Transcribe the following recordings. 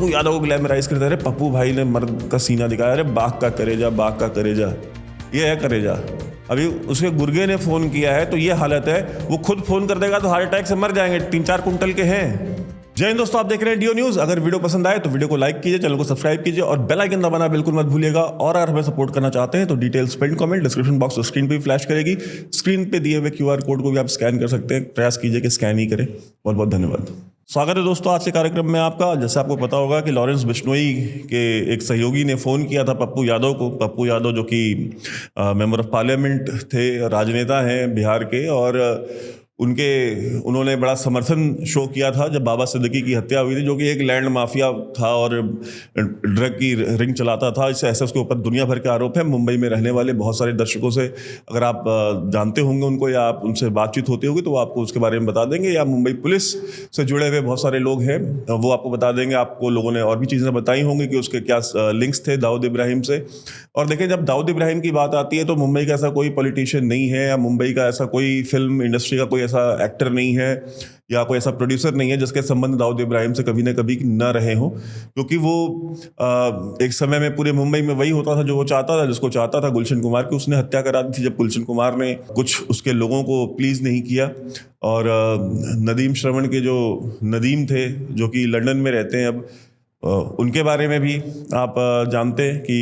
पप्पू यादव को ग्लैमराइज करते, अरे पप्पू भाई ने मर्द का सीना दिखाया, अरे बाघ का करेजा, बाघ का करेजा, ये है करेजा। अभी उसके गुर्गे ने फ़ोन किया है तो ये हालत है, वो खुद फ़ोन कर देगा तो हार्ट अटैक से मर जाएंगे, 3-4 कुंटल के हैं। जय हिंद दोस्तों, आप देख रहे हैं डीओ न्यूज़। अगर वीडियो पसंद आए तो वीडियो को लाइक कीजिए, चैनल को सब्सक्राइब कीजिए और बेल आइकन दबाना बिल्कुल मत भूलिएगा। और अगर हमें सपोर्ट करना चाहते हैं तो details pin comment description box और स्क्रीन पे भी फ्लैश करेगी। स्क्रीन पे दिए हुए QR कोड को भी आप स्कैन कर सकते हैं, प्रयास कीजिए कि स्कैन ही करें। बहुत बहुत धन्यवाद। स्वागत है दोस्तों आज के कार्यक्रम में आपका। जैसे आपको पता होगा कि लॉरेंस बिश्नोई के एक सहयोगी ने फ़ोन किया था पप्पू यादव को। पप्पू यादव जो कि मेंबर ऑफ पार्लियामेंट थे, राजनेता हैं बिहार के, और उन्होंने बड़ा समर्थन शो किया था जब बाबा सिद्दीकी की हत्या हुई थी, जो कि एक लैंड माफिया था और ड्रग की रिंग चलाता था। इससे ऐसे उसके ऊपर दुनिया भर के आरोप है। मुंबई में रहने वाले बहुत सारे दर्शकों से अगर आप जानते होंगे उनको या आप उनसे बातचीत होती होगी तो वो आपको उसके बारे में बता देंगे, या मुंबई पुलिस से जुड़े हुए बहुत सारे लोग हैं वो आपको बता देंगे। आपको लोगों ने और भी चीज़ें बताई होंगी कि उसके क्या लिंक्स थे दाऊद इब्राहिम से। और देखिए, जब दाऊद इब्राहिम की बात आती है तो मुंबई का ऐसा कोई पॉलिटिशियन नहीं है, या मुंबई का ऐसा कोई फिल्म इंडस्ट्री का कोई ऐसा एक्टर नहीं है या कोई ऐसा प्रोड्यूसर नहीं है जिसके संबंध दाऊद इब्राहिम से कभी ना कभी न रहे हों। क्योंकि वो एक समय में पूरे मुंबई में वही होता था जो वो चाहता था, जिसको चाहता था गुलशन कुमार की उसने हत्या करा दी थी, जब गुलशन कुमार ने कुछ उसके लोगों को प्लीज़ नहीं किया। और नदीम श्रवण के जो नदीम थे जो कि लंदन में रहते हैं अब, उनके बारे में भी आप जानते हैं कि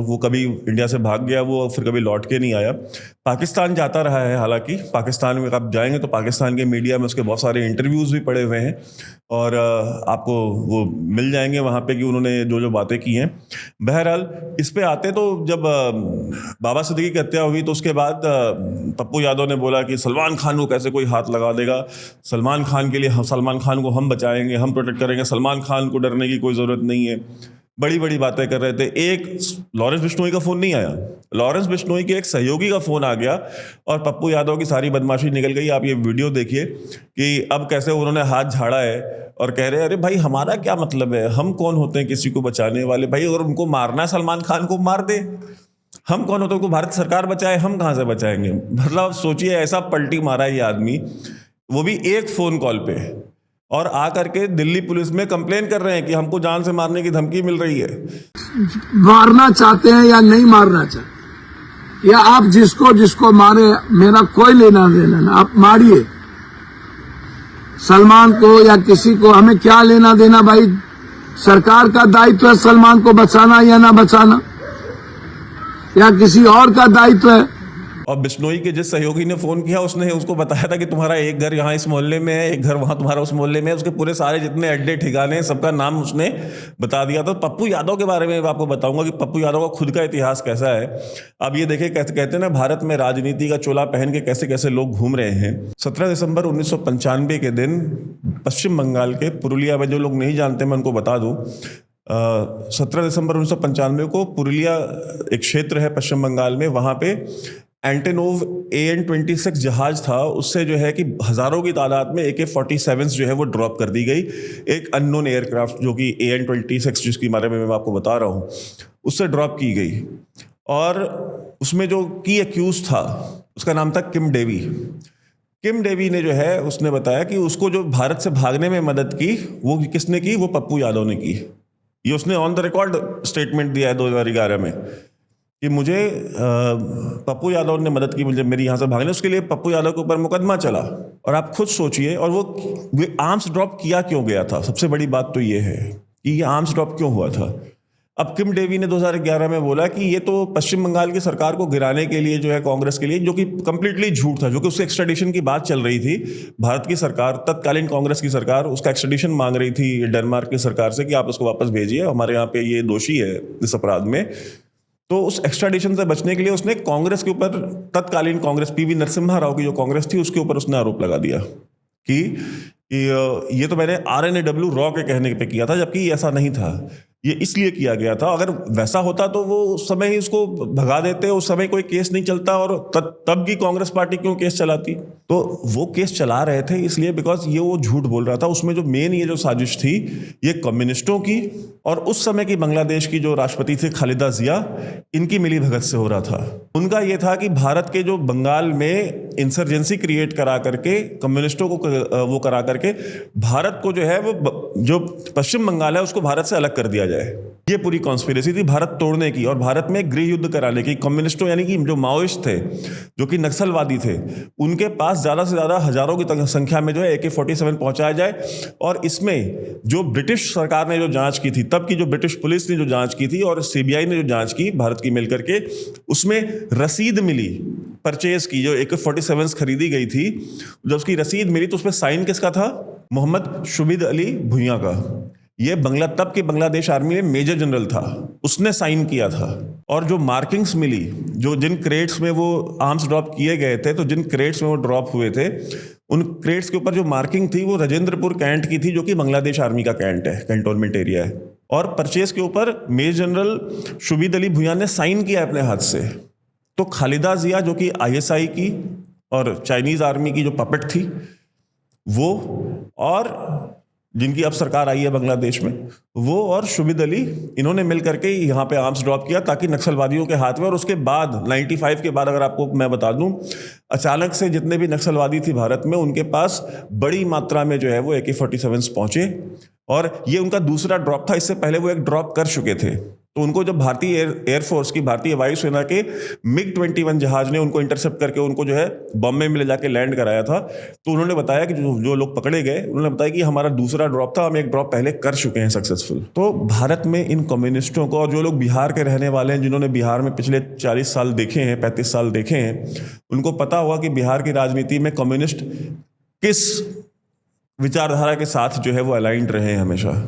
वो कभी इंडिया से भाग गया, वो फिर कभी लौट के नहीं आया, पाकिस्तान जाता रहा है। हालांकि पाकिस्तान में आप जाएंगे तो पाकिस्तान के मीडिया में उसके बहुत सारे इंटरव्यूज़ भी पड़े हुए हैं और आपको वो मिल जाएंगे वहाँ पे कि उन्होंने जो जो बातें की हैं। बहरहाल इस पे आते तो जब बाबा सिद्दीकी की हत्या हुई तो उसके बाद पप्पू यादव ने बोला कि सलमान खान को कैसे कोई हाथ लगा देगा, सलमान खान के लिए सलमान खान को हम बचाएंगे, हम प्रोटेक्ट करेंगे, सलमान खान को डरने की कोई ज़रूरत नहीं है। बड़ी बड़ी बातें कर रहे थे। एक लॉरेंस बिश्नोई का फ़ोन नहीं आया, लॉरेंस बिश्नोई के एक सहयोगी का फ़ोन आ गया और पप्पू यादव की सारी बदमाशी निकल गई। आप ये वीडियो देखिए कि अब कैसे उन्होंने हाथ झाड़ा है और कह रहे हैं अरे भाई हमारा क्या मतलब है, हम कौन होते हैं किसी को बचाने वाले, भाई अगर उनको मारना है सलमान खान को मार दे, हम कौन होते हैं उनको भारत सरकार बचाए, हम कहाँ से बचाएंगे। मतलब सोचिए, ऐसा पलटी मारा है ये आदमी, वो भी एक फ़ोन कॉल पे, और आ करके दिल्ली पुलिस में कंप्लेन कर रहे हैं कि हमको जान से मारने की धमकी मिल रही है। मारना चाहते हैं या नहीं मारना चाहते, या आप जिसको जिसको मारे, मेरा कोई लेना देना ना, आप मारिए सलमान को या किसी को, हमें क्या लेना देना भाई। सरकार का दायित्व है सलमान को बचाना या ना बचाना, या किसी और का दायित्व है। और बिश्नोई के जिस सहयोगी ने फ़ोन किया उसने उसको बताया था कि तुम्हारा एक घर यहाँ इस मोहल्ले में है, एक घर वहाँ तुम्हारा उस मोहल्ले में है। उसके पूरे सारे जितने अड्डे ठिकाने हैं सबका नाम उसने बता दिया था। पप्पू यादव के बारे में आपको बताऊंगा कि पप्पू यादव का खुद का इतिहास कैसा है। अब ये देखिए, कहते हैं ना भारत में राजनीति का चोला पहन के कैसे कैसे लोग घूम रहे हैं। 17 दिसंबर 1995 के दिन पश्चिम बंगाल के पुरुलिया में, जो लोग नहीं जानते मैं उनको बता दूँ, 17 दिसंबर 1995 को पुरुलिया एक क्षेत्र है पश्चिम बंगाल में, वहाँ पे एंटेनोव AN-26 जहाज था, उससे जो है कि हज़ारों की तादाद में AK-47 जो है वो ड्रॉप कर दी गई। एक अननोन एयरक्राफ्ट जो कि AN-26 जिसके बारे में मैं आपको बता रहा हूँ, उससे ड्रॉप की गई। और उसमें जो की एक्यूज था उसका नाम था किम डेवी। किम डेवी ने जो है उसने बताया कि उसको जो भारत से भागने में मदद की वो किसने की, वो पप्पू यादव ने की। ये उसने ऑन द रिकॉर्ड स्टेटमेंट दिया है 2011 में कि मुझे पप्पू यादव ने मदद की मुझे मेरी यहाँ से भागने, उसके लिए पप्पू यादव के ऊपर मुकदमा चला। और आप खुद सोचिए, और वो आर्म्स ड्रॉप किया क्यों गया था, सबसे बड़ी बात तो ये है कि ये आर्म्स ड्रॉप क्यों हुआ था। अब किम डेवी ने 2011 में बोला कि ये तो पश्चिम बंगाल की सरकार को गिराने के लिए जो है, कांग्रेस के लिए, जो कि कंप्लीटली झूठ था, जो कि उसके एक्स्ट्राडिशन की बात चल रही थी। भारत की सरकार, तत्कालीन कांग्रेस की सरकार, उसका एक्स्ट्राडिशन मांग रही थी डेनमार्क की सरकार से कि आप उसको वापस भेजिए, हमारे यहाँ पे ये दोषी है इस अपराध में। तो उस एक्स्ट्राडिशन से बचने के लिए उसने कांग्रेस के ऊपर, तत्कालीन कांग्रेस, PV नरसिम्हा राव की जो कांग्रेस थी उसके ऊपर उसने आरोप लगा दिया कि ये तो मैंने RNAW रॉ के कहने पे किया था, जबकि ऐसा नहीं था। ये इसलिए किया गया था, अगर वैसा होता तो वो उस समय ही उसको भगा देते, उस समय कोई केस नहीं चलता, और तब की कांग्रेस पार्टी क्यों केस चलाती। तो वो केस चला रहे थे इसलिए बिकॉज ये वो झूठ बोल रहा था। उसमें जो मेन ये जो साजिश थी ये कम्युनिस्टों की और उस समय की बांग्लादेश की जो राष्ट्रपति थी खालिदा जिया, इनकी मिली भगत से हो रहा था। उनका ये था कि भारत के जो बंगाल में इंसर्जेंसी क्रिएट करा करके कम्युनिस्टों को वो करा करके भारत को जो है वो जो पश्चिम बंगाल है उसको भारत से अलग कर दिया जाए। ये पूरी कॉन्स्पिरेसी थी भारत तोड़ने की और भारत में गृह युद्ध कराने की। कम्युनिस्टों यानी कि जो माओइस्ट थे, जो कि नक्सलवादी थे, उनके पास ज़्यादा से ज़्यादा हजारों की संख्या में जो है AK-47 पहुंचाया जाए। और इसमें जो ब्रिटिश सरकार ने जो जांच की थी, तब की जो ब्रिटिश पुलिस ने जो जांच की थी और CBI ने जो जांच की भारत की मिलकर के, उसमें रसीद मिली परचेज की, जो AK-47 खरीदी गई थी, जब उसकी रसीद मिली तो उसमें साइन किसका था? मोहम्मद शुबिद अली भुइयां का। ये तब के बांग्लादेश आर्मी में मेजर जनरल था, उसने साइन किया था। और जो मार्किंग्स मिली, जो जिन क्रेट्स में वो आर्म्स ड्रॉप किए गए थे, तो जिन क्रेट्स में वो ड्रॉप हुए थे, उन क्रेट्स के ऊपर जो मार्किंग थी वो राजेंद्रपुर कैंट की थी, जो कि बांग्लादेश आर्मी का कैंट है, कैंटोनमेंट एरिया है। और परचेज के ऊपर मेजर जनरल शुबिद अली भुइयां ने साइन किया अपने हाथ से। तो खालिदा जिया, जो कि ISI की और चाइनीज आर्मी की जो पपेट थी, वो, और जिनकी अब सरकार आई है बांग्लादेश में, वो और शुबिद अली, इन्होंने मिल करके यहाँ पे आर्म्स ड्रॉप किया ताकि नक्सलवादियों के हाथ में। और उसके बाद 95 के बाद अगर आपको मैं बता दूं, अचानक से जितने भी नक्सलवादी थी भारत में, उनके पास बड़ी मात्रा में जो है वो AK-47 पहुंचे। और ये उनका दूसरा ड्रॉप था, इससे पहले वो एक ड्रॉप कर चुके थे। तो उनको जब भारतीय एयरफोर्स की, भारतीय वायुसेना के MiG-21 जहाज ने उनको इंटरसेप्ट करके उनको जो है बॉम्बे में ले जाके लैंड कराया था, तो उन्होंने बताया कि जो लोग पकड़े गए, उन्होंने बताया कि हमारा दूसरा ड्रॉप था, हम एक ड्रॉप पहले कर चुके हैं सक्सेसफुल। तो भारत में इन कम्युनिस्टों को, और जो लोग बिहार के रहने वाले हैं, जिन्होंने बिहार में पिछले 40 साल देखे हैं, 35 साल देखे हैं, उनको पता हुआ कि बिहार की राजनीति में कम्युनिस्ट किस विचारधारा के साथ जो है वो अलाइंड रहे हैं हमेशा।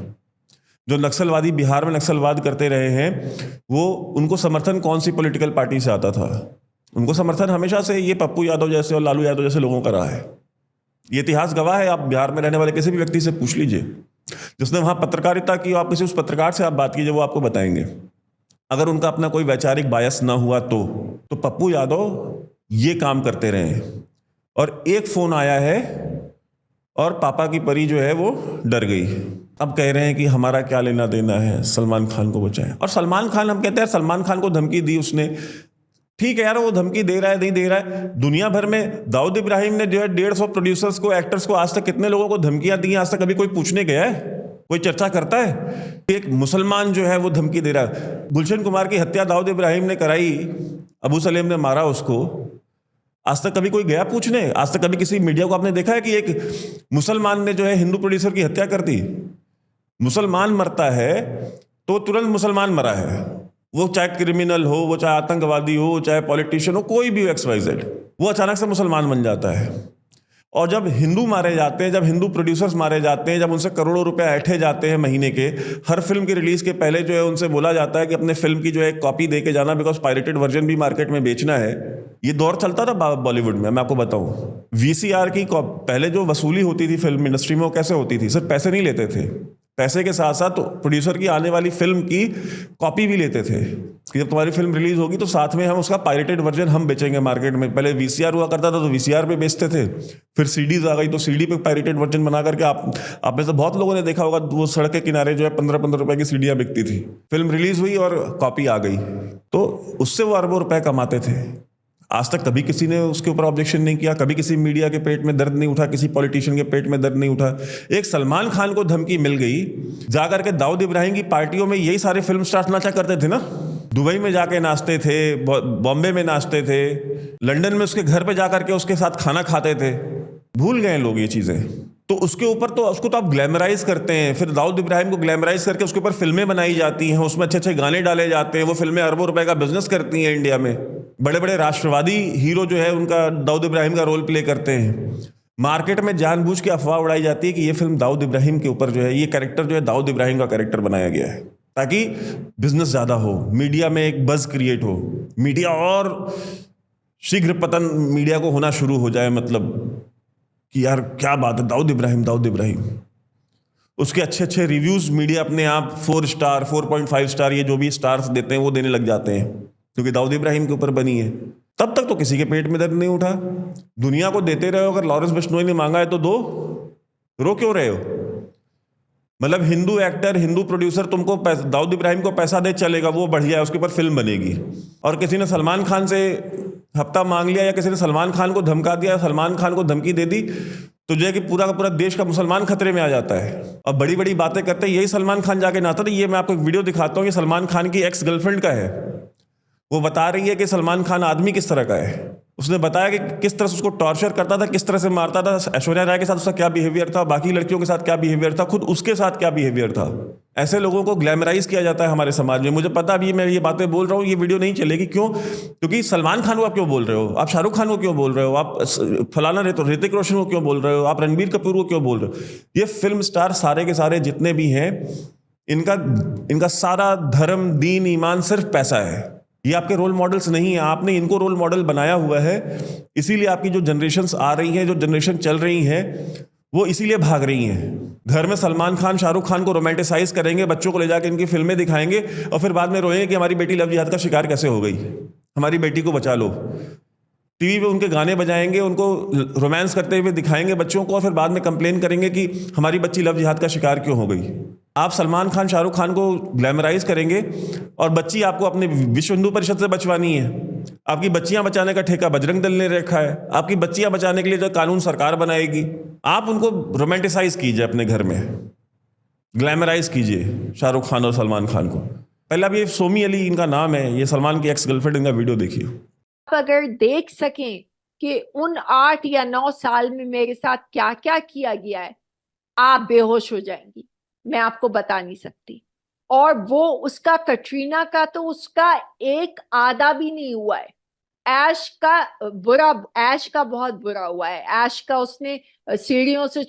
जो नक्सलवादी बिहार में नक्सलवाद करते रहे हैं, वो, उनको समर्थन कौन सी पॉलिटिकल पार्टी से आता था? उनको समर्थन हमेशा से ये पप्पू यादव जैसे और लालू यादव जैसे लोगों का रहा है। ये इतिहास गवाह है, आप बिहार में रहने वाले किसी भी व्यक्ति से पूछ लीजिए जिसने वहां पत्रकारिता की, आप किसी उस पत्रकार से आप बात कीजिए, वो आपको बताएंगे। अगर उनका अपना कोई वैचारिक बायस ना हुआ तो पप्पू यादव ये काम करते रहे हैं। और एक फोन आया है और पापा की परी जो है वो डर गई। अब कह रहे हैं कि हमारा क्या लेना देना है, सलमान खान को बचाएं। और सलमान खान, हम कहते हैं सलमान खान को धमकी दी उसने, ठीक है यार, वो धमकी दे रहा है, नहीं दे रहा है। दुनिया भर में दाऊद इब्राहिम ने जो है 150 प्रोड्यूसर्स को, एक्टर्स को, आज तक कितने लोगों को धमकियां दी हैं? आज तक कभी कोई पूछने गया है? कोई चर्चा करता है? एक मुसलमान जो है वो धमकी दे रहा है। गुलशन कुमार की हत्या दाऊद इब्राहिम ने कराई, अबू सलेम ने मारा उसको, आज तक कभी कोई गया पूछने? आज तक कभी किसी मीडिया को आपने देखा है कि एक मुसलमान ने जो है हिंदू प्रोड्यूसर की हत्या कर दी? मुसलमान मरता है तो तुरंत मुसलमान मरा है, वो चाहे क्रिमिनल हो, वो चाहे आतंकवादी हो, चाहे पॉलिटिशियन हो, कोई भी XYZ, वो अचानक से मुसलमान बन जाता है। और जब हिंदू मारे जाते हैं, जब हिंदू प्रोड्यूसर्स मारे जाते हैं, जब उनसे करोड़ों रुपए ऐंठे जाते हैं महीने के, हर फिल्म की रिलीज के पहले जो है उनसे बोला जाता है कि अपने फिल्म की जो है कॉपी दे के जाना, बिकॉज पायरेटेड वर्जन भी मार्केट में बेचना है। ये दौर चलता था बॉलीवुड में। मैं आपको बताऊं, VCR की पहले जो वसूली होती थी फिल्म इंडस्ट्री में, वो कैसे होती थी? सिर्फ पैसे नहीं लेते थे, पैसे के साथ साथ प्रोड्यूसर की आने वाली फिल्म की कॉपी भी लेते थे कि जब तुम्हारी फिल्म रिलीज होगी तो साथ में हम उसका पायरेटेड वर्जन हम बेचेंगे मार्केट में। पहले VCR हुआ करता था तो VCR पे बेचते थे, फिर CDs आ गई तो CD पे पायरेटेड वर्जन बना करके आप में से बहुत लोगों ने देखा होगा, वो सड़क के किनारे जो है 15-15 रुपए की CDs बिकती थी। फिल्म रिलीज हुई और कॉपी आ गई, तो उससे वो अरबों रुपए कमाते थे। आज तक कभी किसी ने उसके ऊपर ऑब्जेक्शन नहीं किया, कभी किसी मीडिया के पेट में दर्द नहीं उठा, किसी पॉलिटिशियन के पेट में दर्द नहीं उठा। एक सलमान खान को धमकी मिल गई, जाकर के दाऊद इब्राहिम की पार्टियों में यही सारे फिल्म स्टार्स नाचा करते थे ना, दुबई में जाके नाचते थे, बॉम्बे में नाचते थे, लंदन में उसके घर पे जाकर के उसके साथ खाना खाते थे। भूल गए लोग ये चीजें। तो उसके ऊपर तो उसको तो आप ग्लैमराइज करते हैं, फिर दाऊद इब्राहिम को ग्लैमराइज करके उसके ऊपर फिल्में बनाई जाती हैं, उसमें अच्छे अच्छे गाने डाले जाते हैं, वो फिल्में अरबों रुपए का बिजनेस करती हैं इंडिया में। बड़े बड़े राष्ट्रवादी हीरो जो है उनका दाऊद इब्राहिम का रोल प्ले करते हैं। मार्केट में जानबूझ के अफवाह उड़ाई जाती है कि ये फिल्म दाऊद इब्राहिम के ऊपर जो है, ये कैरेक्टर जो है दाऊद इब्राहिम का कैरेक्टर बनाया गया है ताकि बिजनेस ज्यादा हो, मीडिया में एक बज क्रिएट हो, मीडिया और शीघ्र पतन मीडिया को होना शुरू हो जाए, मतलब कि यार क्या बात है, दाऊद इब्राहिम। उसके अच्छे अच्छे रिव्यूज मीडिया अपने आप 4 स्टार 4.5 स्टार ये जो भी स्टार्स देते हैं वो देने लग जाते हैं क्योंकि दाऊद इब्राहिम के ऊपर बनी है। तब तक तो किसी के पेट में दर्द नहीं उठा, दुनिया को देते रहे हो। अगर लॉरेंस बिश्नोई ने मांगा है तो दो, रो क्यों रहे हो? मतलब हिंदू एक्टर, हिंदू प्रोड्यूसर तुमको दाऊद इब्राहिम को पैसा दे चलेगा, वो बढ़िया है, उसके ऊपर फिल्म बनेगी। और किसी ने सलमान खान से हफ्ता मांग लिया या किसी ने सलमान खान को धमका दिया, सलमान खान को धमकी दे दी, तो जो है कि पूरा का पूरा देश का मुसलमान खतरे में आ जाता है। अब बड़ी बड़ी बातें करते हैं, यही सलमान खान जाके नहाता था। ये मैं आपको एक वीडियो दिखाता हूँ, ये सलमान खान की एक्स गर्लफ्रेंड का है। वो बता रही है कि सलमान खान आदमी किस तरह का है। उसने बताया कि किस तरह से उसको टॉर्चर करता था, किस तरह से मारता था, ऐश्वर्या राय के साथ उसका क्या बिहेवियर था, बाकी लड़कियों के साथ क्या बिहेवियर था, खुद उसके साथ क्या बिहेवियर था। ऐसे लोगों को ग्लैमराइज किया जाता है हमारे समाज में। मुझे पता अभी मैं ये बातें बोल रहा हूँ, ये वीडियो नहीं चलेगी। क्यों? क्योंकि सलमान खान को आप क्यों बोल रहे हो, आप शाहरुख खान को क्यों बोल रहे हो, आप फलाना ऋतिक रोशन को क्यों बोल रहे हो, आप रणबीर कपूर को क्यों बोल रहे हो। ये फिल्म स्टार सारे के सारे जितने भी हैं, इनका सारा धर्म, दीन, ईमान सिर्फ पैसा है। ये आपके रोल मॉडल्स नहीं है, आपने इनको रोल मॉडल बनाया हुआ है। इसीलिए आपकी जो जनरेशन्स आ रही हैं, जो जनरेशन चल रही हैं, वो इसीलिए भाग रही हैं। घर में सलमान खान, शाहरुख खान को रोमांटिसाइज करेंगे, बच्चों को ले जाकर इनकी फिल्में दिखाएंगे और फिर बाद में रोएंगे कि हमारी बेटी लव जिहाद का शिकार कैसे हो गई, हमारी बेटी को बचा लो। टीवी पे उनके गाने बजाएंगे, उनको रोमांस करते हुए दिखाएंगे बच्चों को, और फिर बाद में कंप्लेन करेंगे कि हमारी बच्ची लव जिहाद का शिकार क्यों हो गई। आप सलमान खान, शाहरुख खान को ग्लैमराइज करेंगे और बच्ची आपको अपने विश्व हिंदू परिषद से बचवानी है। आपकी बच्चियां बचाने का ठेका बजरंग दल ने रखा है। आपकी बच्चियां बचाने के लिए जो कानून सरकार बनाएगी। आप उनको रोमांटिसाइज कीजिए, अपने घर में ग्लैमराइज कीजिए शाहरुख खान और सलमान खान को। पहले अब ये सोमी अली इनका नाम है, ये सलमान की एक्स गर्लफ्रेंड, इनका वीडियो देखिए। आप अगर देख सकें कि उन 8 या 9 साल में मेरे साथ क्या क्या किया गया है, आप बेहोश हो जाएंगी, मैं आपको बता नहीं सकती। और वो उसका, कटरीना का तो उसका एक आधा भी नहीं हुआ है। ऐश का बहुत बुरा हुआ है। ऐश का उसने सीढ़ियों से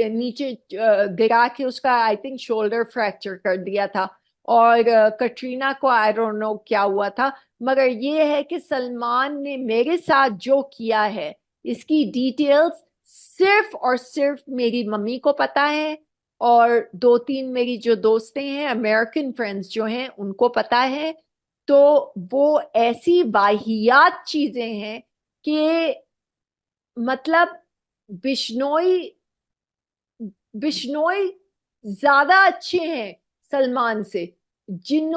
नीचे गिरा के उसका आई थिंक शोल्डर फ्रैक्चर कर दिया था। और कटरीना को आई डोंट नो क्या हुआ था। मगर ये है कि सलमान ने मेरे साथ जो किया है, इसकी डिटेल्स सिर्फ और सिर्फ मेरी मम्मी को पता है, और 2-3 मेरी जो दोस्तें हैं, अमेरिकन फ्रेंड्स जो हैं, उनको पता है। तो वो ऐसी वाहियात चीजें हैं कि मतलब बिश्नोई ज्यादा अच्छे हैं सलमान से, जो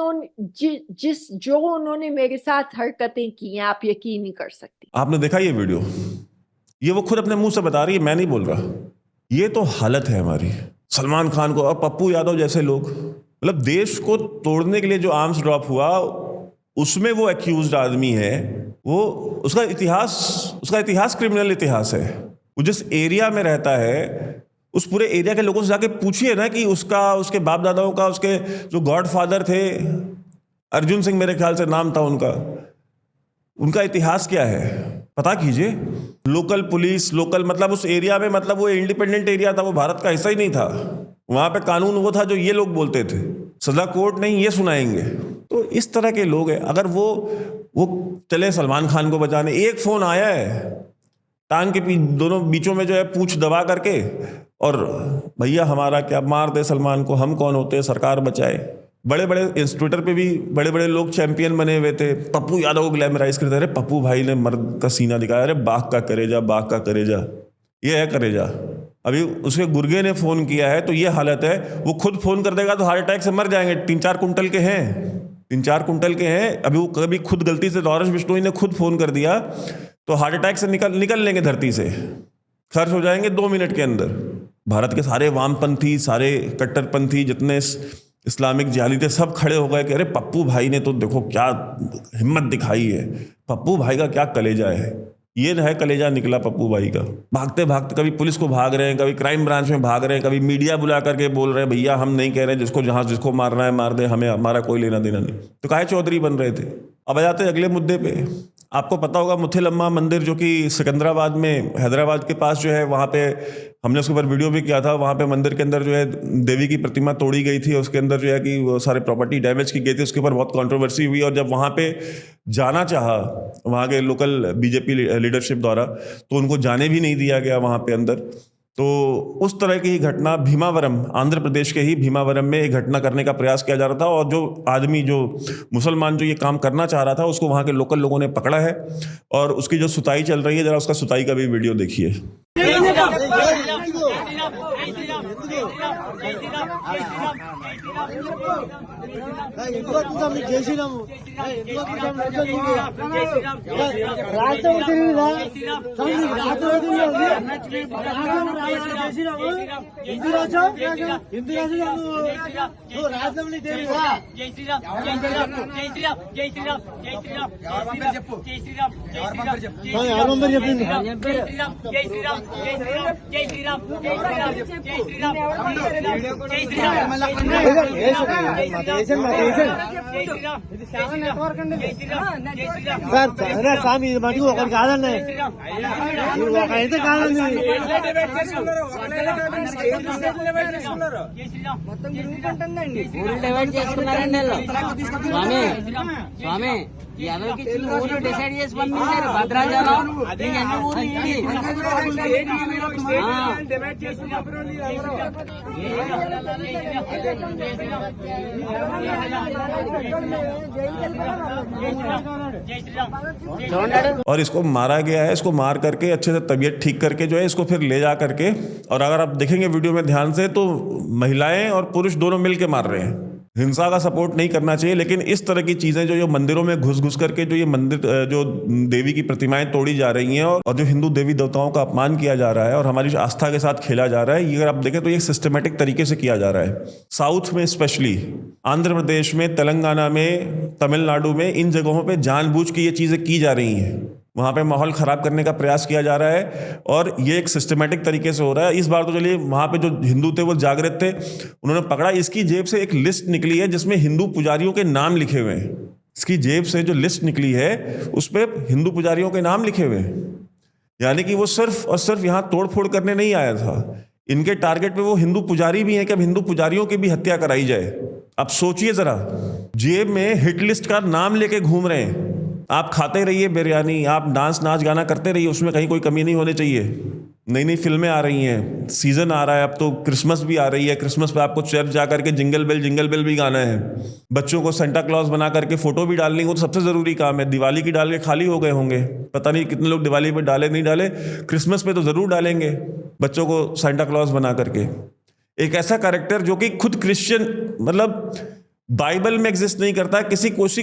उन्होंने मेरे साथ हरकतें की हैं, आप यकीन नहीं कर सकती। आपने देखा ये वीडियो? ये वो खुद अपने मुंह से बता रही है, मैं नहीं बोल रहा। ये तो हालत है हमारी। सलमान खान को और पप्पू यादव जैसे लोग, मतलब देश को तोड़ने के लिए जो आर्म्स ड्रॉप हुआ, उसमें वो एक्यूज्ड आदमी है। वो उसका इतिहास क्रिमिनल इतिहास है। वो जिस एरिया में रहता है, उस पूरे एरिया के लोगों से जाके पूछिए ना कि उसके बाप दादाओं का, उसके जो गॉडफादर थे, अर्जुन सिंह मेरे ख्याल से नाम था उनका इतिहास क्या है, पता कीजिए। लोकल पुलिस, मतलब उस एरिया में, मतलब वो इंडिपेंडेंट एरिया था, वो भारत का हिस्सा ही नहीं था। वहां पे कानून वो था जो ये लोग बोलते थे, सजा कोर्ट नहीं, ये सुनाएंगे। तो इस तरह के लोग हैं। अगर वो चले सलमान खान को बचाने, एक फोन आया है टांग के दोनों बीचों में जो है पूंछ दबा करके, और भैया हमारा क्या, मार दे सलमान को, हम कौन होते हैं, सरकार बचाए। बड़े बड़े ट्विटर पे भी बड़े बड़े लोग चैंपियन बने हुए थे। पप्पू यादव को ग्लैमराइज करते, अरे पप्पू भाई ने मर्द का सीना दिखाया, अरे बाघ का करेजा, बाघ का करेजा, ये है करेजा। अभी उसके गुर्गे ने फोन किया है, तो ये हालत है। वो खुद फोन कर देगा तो हार्ट अटैक से मर जाएंगे। 3-4 कुंटल के हैं। अभी वो कभी खुद गलती से लॉरेंस बिश्नोई ने खुद फोन कर दिया तो हार्ट अटैक से निकल लेंगे धरती से, खर्च हो जाएंगे 2 मिनट के अंदर। भारत के सारे वामपंथी, सारे कट्टरपंथी, जितने इस्लामिक जिहादी थे, सब खड़े हो गए कि अरे पप्पू भाई ने तो देखो क्या हिम्मत दिखाई है, पप्पू भाई का क्या कलेजा है। ये है कलेजा निकला पप्पू भाई का। भागते भागते कभी पुलिस को भाग रहे हैं, कभी क्राइम ब्रांच में भाग रहे हैं, कभी मीडिया बुला करके बोल रहे हैं भैया हम नहीं कह रहे, जिसको मारना है मार दे, हमें हमारा कोई लेना देना नहीं। तो काहे चौधरी बन रहे थे। अब आ जाते अगले मुद्दे पे। आपको पता होगा मुथिलम्मा मंदिर, जो कि सिकंदराबाद में, हैदराबाद के पास जो है, वहाँ पे हमने उसके ऊपर वीडियो भी किया था। वहाँ पे मंदिर के अंदर जो है देवी की प्रतिमा तोड़ी गई थी, उसके अंदर जो है कि वो सारे प्रॉपर्टी डैमेज की गई थी, उसके ऊपर बहुत कंट्रोवर्सी हुई। और जब वहाँ पे जाना चाहा वहाँ के लोकल बीजेपी लीडरशिप द्वारा, तो उनको जाने भी नहीं दिया गया वहाँ पे अंदर। तो उस तरह की ही घटना भीमावरम, आंध्र प्रदेश के ही भीमावरम में एक घटना करने का प्रयास किया जा रहा था। और जो मुसलमान जो ये काम करना चाह रहा था, उसको वहाँ के लोकल लोगों ने पकड़ा है और उसकी जो सुताई चल रही है, जरा उसका सुताई का भी वीडियो देखिए। చేసినాము రాష్ట్రం తిరిగిదా హిందూ రాజ్యం నువ్వు రాజ్యం తెలియదా చెప్పింది సార్ స్వామి ఇది మటుకు ఒకటి కాదండి ఒకరైతే కాదండి డివైడ్ చేసుకున్నారండి స్వామి స్వామి ఎవరికి ఊరు డిసైడ్ చేసి పంపించారు భద్రాచలం ఎన్ని ఊరు और इसको मारा गया है। इसको मार करके अच्छे से तबीयत ठीक करके जो है इसको फिर ले जा करके, और अगर आप देखेंगे वीडियो में ध्यान से तो महिलाएं और पुरुष दोनों मिलके मार रहे हैं। हिंसा का सपोर्ट नहीं करना चाहिए, लेकिन इस तरह की चीजें जो मंदिरों में घुस घुस करके जो ये मंदिर जो देवी की प्रतिमाएं तोड़ी जा रही हैं और जो हिंदू देवी देवताओं का अपमान किया जा रहा है और हमारी आस्था के साथ खेला जा रहा है, ये अगर आप देखें तो ये सिस्टमेटिक तरीके से किया जा रहा है। साउथ में स्पेशली, आंध्र प्रदेश में, तेलंगाना में, तमिलनाडु में, इन जगहों पर जानबूझ के ये चीजें की जा रही हैं। वहाँ पे माहौल ख़राब करने का प्रयास किया जा रहा है और ये एक सिस्टमेटिक तरीके से हो रहा है। इस बार तो चलिए वहाँ पे जो हिंदू थे वो जागृत थे, उन्होंने पकड़ा। इसकी जेब से एक लिस्ट निकली है जिसमें हिंदू पुजारियों के नाम लिखे हुए हैं। इसकी जेब से जो लिस्ट निकली है उस पर हिंदू पुजारियों के नाम लिखे हुए हैं। यानी कि वो सिर्फ और सिर्फ यहाँ तोड़ फोड़ करने नहीं आया था, इनके टारगेट पे वो हिंदू पुजारी भी हैं कि अब हिंदू पुजारियों की भी हत्या कराई जाए। अब सोचिए जरा, जेब में हिट लिस्ट का नाम लेके घूम रहे हैं। आप खाते रहिए बिरयानी, आप डांस नाच गाना करते रहिए, उसमें कहीं कोई कमी नहीं होनी चाहिए। नई नई फिल्में आ रही हैं, सीजन आ रहा है, अब तो क्रिसमस भी आ रही है। क्रिसमस पे आपको चर्च जा करके जिंगल बेल भी गाना है। बच्चों को सेंटा क्लॉज बना करके फोटो भी डालनी, वो तो सबसे जरूरी काम है। दिवाली की डाल के खाली हो गए होंगे, पता नहीं कितने लोग दिवाली पे डाले नहीं डाले, क्रिसमस पे तो जरूर डालेंगे बच्चों को सेंटा क्लॉज बना करके। एक ऐसा कैरेक्टर जो कि खुद क्रिश्चियन, मतलब बाइबल में एग्जिस्ट नहीं करता है,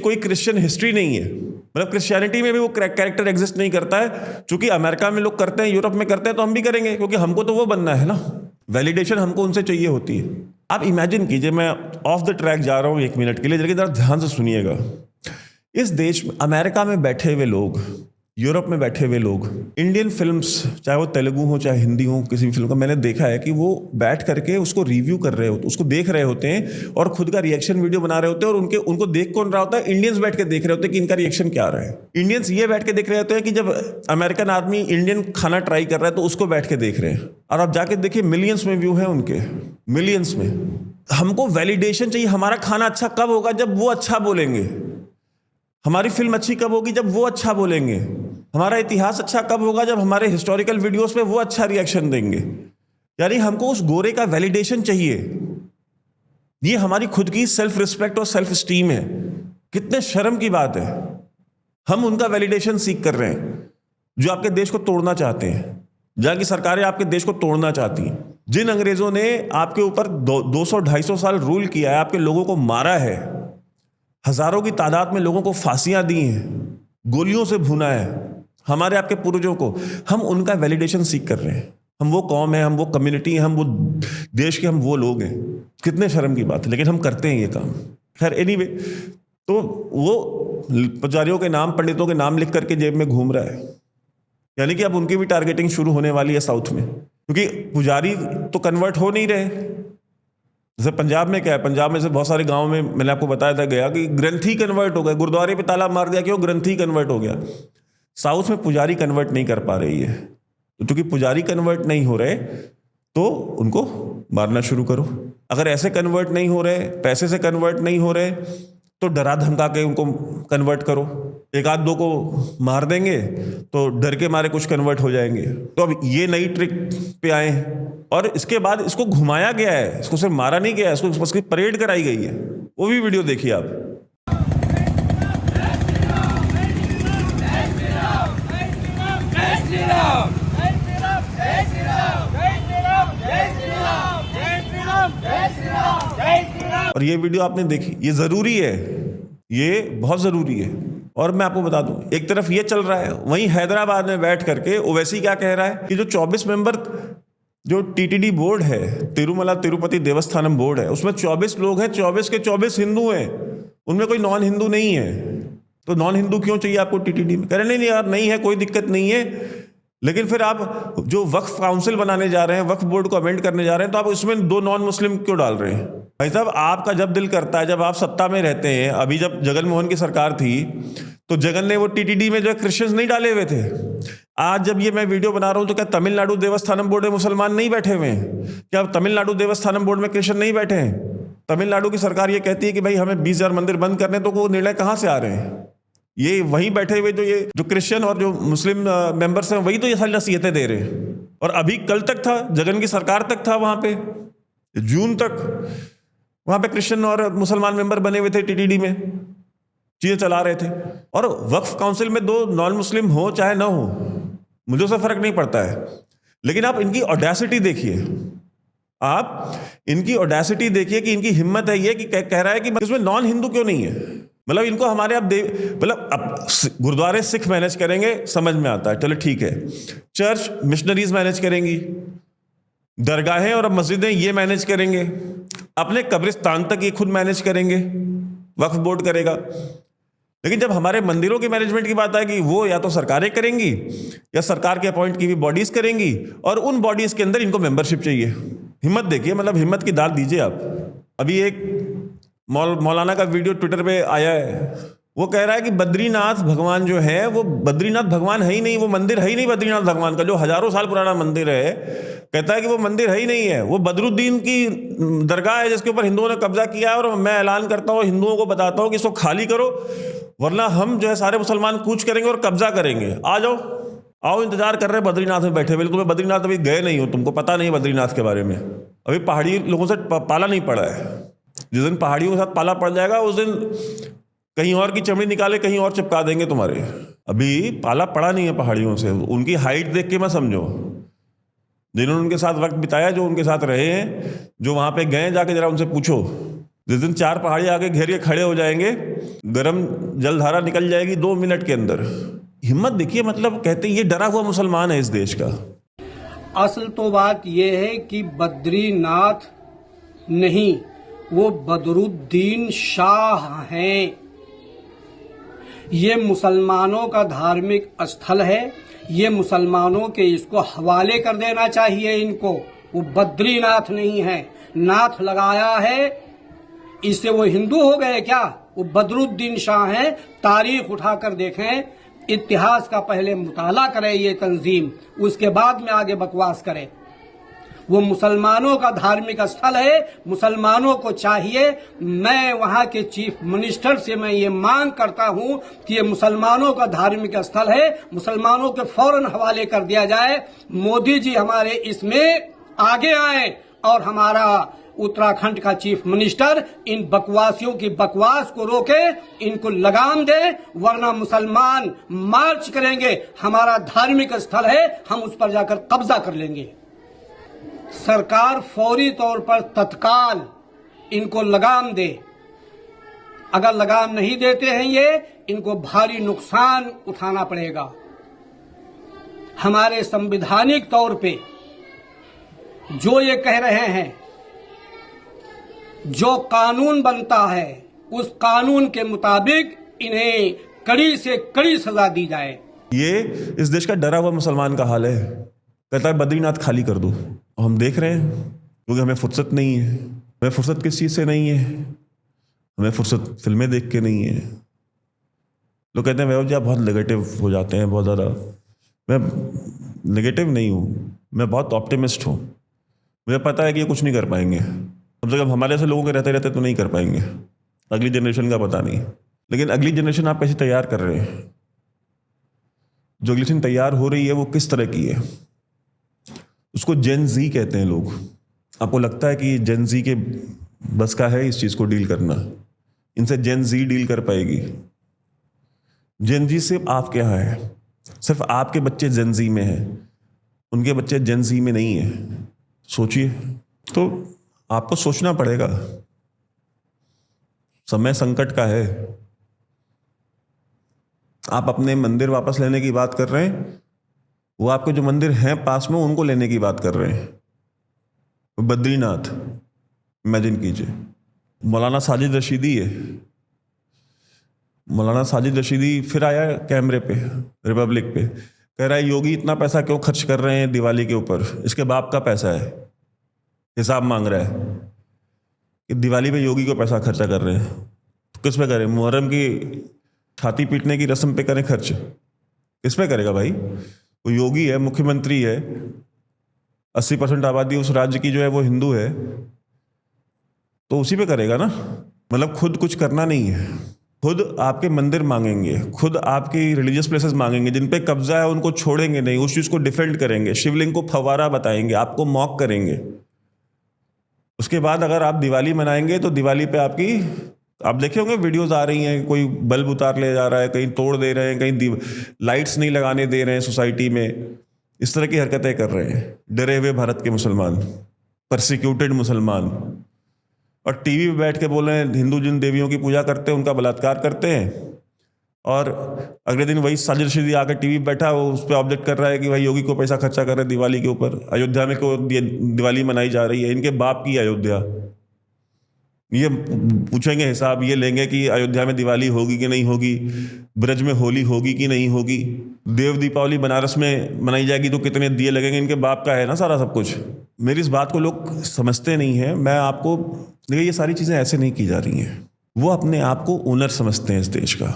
कोई क्रिश्चियन हिस्ट्री नहीं है, मतलब क्रिश्चियनिटी में भी वो कैरेक्टर एग्जिस्ट नहीं करता है। चूंकि अमेरिका में लोग करते हैं, यूरोप में करते हैं, तो हम भी करेंगे, क्योंकि हमको तो वो बनना है ना। वैलिडेशन हमको उनसे चाहिए होती है। आप इमेजिन कीजिए, मैं ऑफ द ट्रैक जा रहा हूँ 1 मिनट के लिए, लेकिन जरा ध्यान से सुनिएगा। इस देश में, अमेरिका में बैठे हुए लोग, यूरोप में बैठे हुए लोग, इंडियन फिल्म्स, चाहे वो तेलुगु हो चाहे हिंदी हो, किसी भी फिल्म का मैंने देखा है कि वो बैठ करके उसको रिव्यू कर रहे होते, उसको देख रहे होते हैं और खुद का रिएक्शन वीडियो बना रहे होते हैं। और उनको देख कौन रहा होता है? इंडियंस बैठ के देख रहे होते हैं कि इनका रिएक्शन क्या रहा है। इंडियंस ये बैठ के देख रहे होते हैं कि जब अमेरिकन आदमी इंडियन खाना ट्राई कर रहा है तो उसको बैठ के देख रहे हैं। और आप जाके देखिए, मिलियंस में व्यू है उनके, मिलियंस में। हमको वैलिडेशन चाहिए। हमारा खाना अच्छा कब होगा? जब वो अच्छा बोलेंगे। हमारी फिल्म अच्छी कब होगी? जब वो अच्छा बोलेंगे। हमारा इतिहास अच्छा कब होगा? जब हमारे हिस्टोरिकल वीडियोस पे वो अच्छा रिएक्शन देंगे। यानी हमको उस गोरे का वैलिडेशन चाहिए। ये हमारी खुद की सेल्फ रिस्पेक्ट और सेल्फ स्टीम है। कितने शर्म की बात है, हम उनका वैलिडेशन सीख कर रहे हैं जो आपके देश को तोड़ना चाहते हैं, जहां की सरकारें आपके देश को तोड़ना चाहती हैं। जिन अंग्रेजों ने आपके ऊपर 200-250 साल रूल किया है, आपके लोगों को मारा है, हजारों की तादाद में लोगों को फांसियां दी हैं, गोलियों से भुना है हमारे आपके पूर्वजों को, हम उनका वैलिडेशन सीख कर रहे हैं। हम वो कौम है, हम वो कम्युनिटी है, हम वो देश के, हम वो लोग हैं। कितने शर्म की बात है, लेकिन हम करते हैं ये काम। खैर एनीवे, तो वो पुजारियों के नाम, पंडितों के नाम लिख करके जेब में घूम रहा है। यानी कि अब उनकी भी टारगेटिंग शुरू होने वाली है साउथ में, क्योंकि पुजारी तो कन्वर्ट हो नहीं रहे। जैसे पंजाब में क्या है, पंजाब में से बहुत सारे गाँव में मैंने आपको बताया था गया कि ग्रंथी कन्वर्ट हो गए, गुरुद्वारे पे ताला मार दिया, क्यों? ग्रंथी कन्वर्ट हो गया। साउथ में पुजारी कन्वर्ट नहीं कर पा रही है, तो क्योंकि पुजारी कन्वर्ट नहीं हो रहे तो उनको मारना शुरू करो। अगर ऐसे कन्वर्ट नहीं हो रहे, पैसे से कन्वर्ट नहीं हो रहे, तो डरा धमका के उनको कन्वर्ट करो। एक आध दो को मार देंगे तो डर के मारे कुछ कन्वर्ट हो जाएंगे। तो अब ये नई ट्रिक पे आए हैं और इसके बाद इसको घुमाया गया है, इसको सिर्फ मारा नहीं गया, इसको उसकी परेड कराई गई है। वो भी वीडियो देखिए आप। जय और ये वीडियो आपने देखी, ये ज़रूरी है, ये बहुत ज़रूरी है। और मैं आपको बता दूं, एक तरफ ये चल रहा है, वहीं हैदराबाद में बैठ करके ओवैसी क्या कह रहा है कि जो 24 मेंबर जो टीटीडी बोर्ड है, तिरुमला तिरुपति देवस्थानम बोर्ड है, उसमें 24 लोग हैं, 24 के 24 हिंदू हैं, उनमें कोई नॉन हिंदू नहीं है। तो नॉन हिंदू क्यों चाहिए आपको टीटीडी में? कह रहे नहीं यार, नहीं है, कोई दिक्कत नहीं है। लेकिन फिर आप जो वक्फ काउंसिल बनाने जा रहे हैं, वक्फ बोर्ड को अमेंड करने जा रहे हैं, तो आप उसमें 2 नॉन मुस्लिम क्यों डाल रहे हैं? भाई साहब, आपका जब दिल करता है, जब आप सत्ता में रहते हैं, अभी जब जगन मोहन की सरकार थी तो जगन ने वो टीटीडी में जो क्रिश्चियंस नहीं डाले हुए थे। आज जब ये मैं वीडियो बना रहा हूं तो क्या तमिलनाडु देवस्थानम बोर्ड में मुसलमान नहीं बैठे हुए हैं? क्या तमिलनाडु देवस्थानम बोर्ड में क्रिश्चियन नहीं बैठे हैं? तमिलनाडु की सरकार ये कहती है कि भाई हमें 20,000 मंदिर बंद करने, तो वो निर्णय कहां से आ रहे हैं? ये वहीं बैठे हुए जो क्रिश्चियन और जो मुस्लिम मेंबर्स हैं, वही तो ये सारी नसीहतें दे रहे हैं। और अभी कल तक था, जगन की सरकार तक था, वहां पे जून तक वहां पे क्रिश्चियन और मुसलमान मेंबर बने हुए थे, टीटीडी में चीजें चला रहे थे। और वक्फ काउंसिल में 2 नॉन मुस्लिम हो चाहे ना हो, मुझे उससे फर्क नहीं पड़ता है। लेकिन आप इनकी ऑडेसिटी देखिए, आप इनकी ऑडेसिटी देखिए कि इनकी हिम्मत है ये कि कह रहा है कि इसमें नॉन हिंदू क्यों नहीं है। मतलब इनको हमारे अब गुरुद्वारे सिख मैनेज करेंगे, समझ में आता है, चलो ठीक है। चर्च मिशनरीज मैनेज करेंगी, दरगाहें और मस्जिदें ये मैनेज करेंगे, अपने कब्रिस्तान तक ये खुद मैनेज करेंगे, वक्फ बोर्ड करेगा। लेकिन जब हमारे मंदिरों के मैनेजमेंट की बात आएगी, वो या तो सरकारें करेंगी या सरकार के अपॉइंट की हुई बॉडीज करेंगी, और उन बॉडीज के अंदर इनको मेंबरशिप चाहिए। हिम्मत देखिए, मतलब हिम्मत की दाद दीजिए आप। अभी एक मौलाना का वीडियो ट्विटर पे आया है, वो कह रहा है कि बद्रीनाथ भगवान जो है, वो बद्रीनाथ भगवान है ही नहीं, वो मंदिर है ही नहीं बद्रीनाथ भगवान का, जो हजारों साल पुराना मंदिर है। कहता है कि वो मंदिर है ही नहीं है, वो बदरुद्दीन की दरगाह है जिसके ऊपर हिंदुओं ने कब्जा किया है। और मैं ऐलान करता हूँ, हिंदुओं को बताता हूँ कि इसको खाली करो, वरना हम जो है सारे मुसलमान कूच करेंगे और कब्जा करेंगे। आ जाओ, आओ, इंतजार कर रहे हैं बद्रीनाथ में बैठे हुए। तुम्हें बद्रीनाथ अभी गए नहीं हो, तुमको पता नहीं बद्रीनाथ के बारे में, अभी पहाड़ी लोगों से पाला नहीं पड़ा है। जिस दिन पहाड़ियों के साथ पाला पड़ जाएगा, उस दिन कहीं और की चमड़ी निकाले कहीं और चिपका देंगे तुम्हारे। अभी पाला पड़ा नहीं है पहाड़ियों से। उनकी हाइट देख के मत समझो, जिन्होंने उनके साथ वक्त बिताया, जो उनके साथ रहे हैं, जो वहां पे गए, जाके जरा उनसे पूछो। जिस दिन 4 पहाड़ी आके घेर के खड़े हो जाएंगे, गर्म जलधारा निकल जाएगी 2 मिनट के अंदर। हिम्मत देखिए, मतलब कहते ये डरा हुआ मुसलमान है इस देश का। असल तो बात यह है कि बद्रीनाथ नहीं, वो बदरुद्दीन शाह हैं। ये मुसलमानों का धार्मिक स्थल है, ये मुसलमानों के इसको हवाले कर देना चाहिए इनको। वो बद्रीनाथ नहीं है, नाथ लगाया है, इससे वो हिंदू हो गए क्या? वो बदरुद्दीन शाह हैं। तारीख उठाकर देखें, इतिहास का पहले मुताला करे ये तंजीम, उसके बाद में आगे बकवास करे। वो मुसलमानों का धार्मिक स्थल है, मुसलमानों को चाहिए। मैं वहां के चीफ मिनिस्टर से मैं ये मांग करता हूं कि ये मुसलमानों का धार्मिक स्थल है, मुसलमानों के फौरन हवाले कर दिया जाए। मोदी जी हमारे इसमें आगे आए और हमारा उत्तराखंड का चीफ मिनिस्टर इन बकवासियों की बकवास को रोके, इनको लगाम दे, वरना मुसलमान मार्च करेंगे। हमारा धार्मिक स्थल है, हम उस पर जाकर कब्जा कर लेंगे। सरकार फौरी तौर पर तत्काल इनको लगाम दे। अगर लगाम नहीं देते हैं ये, इनको भारी नुकसान उठाना पड़ेगा। हमारे संवैधानिक तौर पे जो ये कह रहे हैं, जो कानून बनता है, उस कानून के मुताबिक इन्हें कड़ी से कड़ी सजा दी जाए। ये इस देश का डरा हुआ मुसलमान का हाल है। कहता है बद्रीनाथ खाली कर दो। हम देख रहे हैं, क्योंकि हमें फुर्सत नहीं है। हमें फुर्सत किस चीज़ से नहीं है? हमें फुर्सत फिल्में देख के नहीं है। लोग कहते हैं वैभव जी आप बहुत नेगेटिव हो जाते हैं, बहुत ज़्यादा। मैं नेगेटिव नहीं हूँ, मैं बहुत ऑप्टिमिस्ट हूँ। मुझे पता है कि ये कुछ नहीं कर पाएंगे। कम से कम हमारे ऐसे लोगों के रहते रहते तो नहीं कर पाएंगे। अगली जनरेशन का पता नहीं, लेकिन अगली जनरेशन आप कैसे तैयार कर रहे हैं? जो अगली जनरेशन तैयार हो रही है वो किस तरह की है? उसको जेन जी कहते हैं लोग। आपको लगता है कि जेन जी के बस का है इस चीज़ को डील करना? इनसे जेन जी डील कर पाएगी? जेन जी सिर्फ आप क्या है, सिर्फ आपके बच्चे जेन जी में हैं, उनके बच्चे जेन जी में नहीं है। सोचिए, तो आपको सोचना पड़ेगा। समय संकट का है। आप अपने मंदिर वापस लेने की बात कर रहे हैं, वो आपके जो मंदिर हैं पास में उनको लेने की बात कर रहे हैं। बद्रीनाथ, इमेजिन कीजिए। मौलाना साजिद रशीदी है, मौलाना साजिद रशीदी फिर आया कैमरे पे, रिपब्लिक पे, कह रहा है योगी इतना पैसा क्यों खर्च कर रहे हैं दिवाली के ऊपर, इसके बाप का पैसा है। हिसाब मांग रहा है कि दिवाली पे योगी को पैसा खर्चा कर रहे हैं, तो किस पे करें? मुहर्रम की छाती पीटने की रस्म पे करें खर्च? किस पे करेगा भाई? वो योगी है, मुख्यमंत्री है, 80% आबादी उस राज्य की जो है वो हिंदू है, तो उसी पे करेगा ना। मतलब खुद कुछ करना नहीं है, खुद आपके मंदिर मांगेंगे, खुद आपकी रिलीजियस प्लेसेस मांगेंगे, जिन पे कब्जा है उनको छोड़ेंगे नहीं, उस चीज़ को डिफेंड करेंगे, शिवलिंग को फव्वारा बताएंगे, आपको मॉक करेंगे। उसके बाद अगर आप दिवाली मनाएंगे तो दिवाली पे आप देखे होंगे वीडियोस आ रही हैं, कोई बल्ब उतार ले जा रहा है, कहीं तोड़ दे रहे हैं, कहीं लाइट्स नहीं लगाने दे रहे हैं सोसाइटी में, इस तरह की हरकतें कर रहे हैं डरे हुए भारत के मुसलमान, परसिक्यूटेड मुसलमान। और टीवी पे बैठ के बोल रहे हैं हिंदू जिन देवियों की पूजा करते हैं उनका बलात्कार करते हैं, और अगले दिन वही साजिद रशीदी आकर टीवी बैठा, वो उस पर ऑब्जेक्ट कर रहा है कि भाई योगी को पैसा खर्चा कर रहे हैं दिवाली के ऊपर। अयोध्या में को दिवाली मनाई जा रही है, इनके बाप की अयोध्या। ये पूछेंगे हिसाब, ये लेंगे कि अयोध्या में दिवाली होगी कि नहीं होगी, ब्रज में होली होगी कि नहीं होगी, देव दीपावली बनारस में मनाई जाएगी तो कितने दिए लगेंगे, इनके बाप का है ना सारा सब कुछ। मेरी इस बात को लोग समझते नहीं हैं। मैं आपको देखिए, ये सारी चीज़ें ऐसे नहीं की जा रही हैं। वो अपने आप को ओनर समझते हैं इस देश का।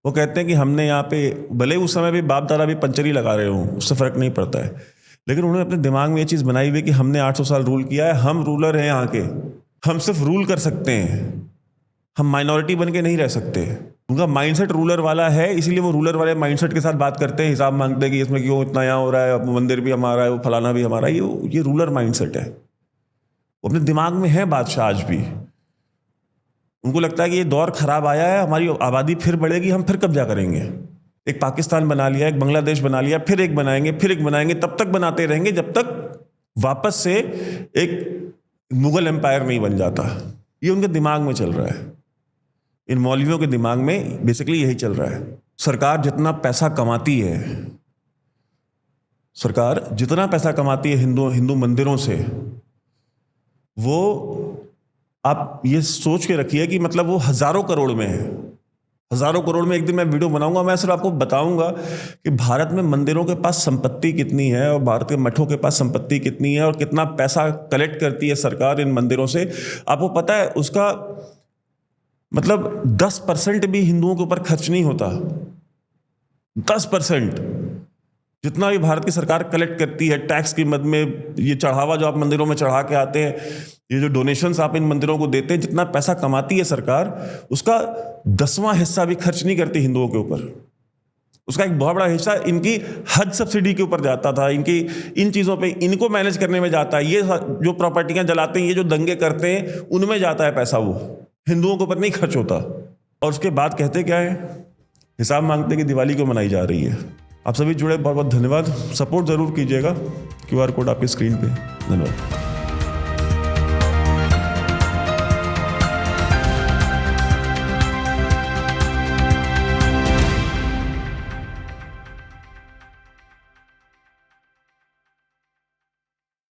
वो कहते हैं कि हमने यहाँ पे, भले उस समय भी बाप दादा भी पंचरी लगा रहे हों, उससे फ़र्क नहीं पड़ता है, लेकिन उन्होंने अपने दिमाग में ये चीज़ बनाई हुई कि हमने 800 साल रूल किया है, हम रूलर हैं यहाँ के, हम सिर्फ रूल कर सकते हैं, हम माइनॉरिटी बन के नहीं रह सकते। उनका माइंडसेट रूलर वाला है, इसीलिए वो रूलर वाले माइंडसेट के साथ बात करते हैं, हिसाब मांगते हैं कि इसमें क्यों इतना यहाँ हो रहा है, मंदिर भी हमारा है, वो फलाना भी हमारा है। ये रूलर माइंडसेट है, वो अपने दिमाग में है बादशाह आज भी। उनको लगता है कि ये दौर खराब आया है, हमारी आबादी फिर बढ़ेगी, हम फिर कब्जा करेंगे। एक पाकिस्तान बना लिया, एक बांग्लादेश बना लिया, फिर एक बनाएंगे, फिर एक बनाएंगे, तब तक बनाते रहेंगे जब तक वापस से एक मुगल एम्पायर नहीं बन जाता। ये उनके दिमाग में चल रहा है, इन मौलवियों के दिमाग में बेसिकली यही चल रहा है। सरकार जितना पैसा कमाती है, सरकार जितना पैसा कमाती है हिंदू मंदिरों से, वो आप ये सोच के रखिए कि मतलब वो हजारों करोड़ में है, हजारों करोड़ में। एक दिन मैं वीडियो बनाऊंगा, मैं सिर्फ आपको बताऊंगा कि भारत में मंदिरों के पास संपत्ति कितनी है और भारत के मठों के पास संपत्ति कितनी है और कितना पैसा कलेक्ट करती है सरकार इन मंदिरों से। आपको पता है उसका मतलब 10% भी हिंदुओं के ऊपर खर्च नहीं होता। 10% जितना भी भारत की सरकार कलेक्ट करती है टैक्स की मद में, ये चढ़ावा जो आप मंदिरों में चढ़ा के आते हैं, ये जो डोनेशंस आप इन मंदिरों को देते हैं, जितना पैसा कमाती है सरकार, उसका 10वां हिस्सा भी खर्च नहीं करती हिंदुओं के ऊपर। उसका एक बहुत बड़ा हिस्सा इनकी हज सब्सिडी के ऊपर जाता था, इनकी इन चीज़ों पे इनको मैनेज करने में जाता है। ये जो प्रॉपर्टियां जलाते हैं, ये जो दंगे करते हैं, उनमें जाता है पैसा, वो हिंदुओं के ऊपर नहीं खर्च होता। और उसके बाद कहते क्या है, हिसाब मांगते कि दिवाली क्यों मनाई जा रही है। आप सभी जुड़े, बहुत बहुत धन्यवाद। सपोर्ट ज़रूर कीजिएगा, QR कोड आपकी स्क्रीन पे। धन्यवाद।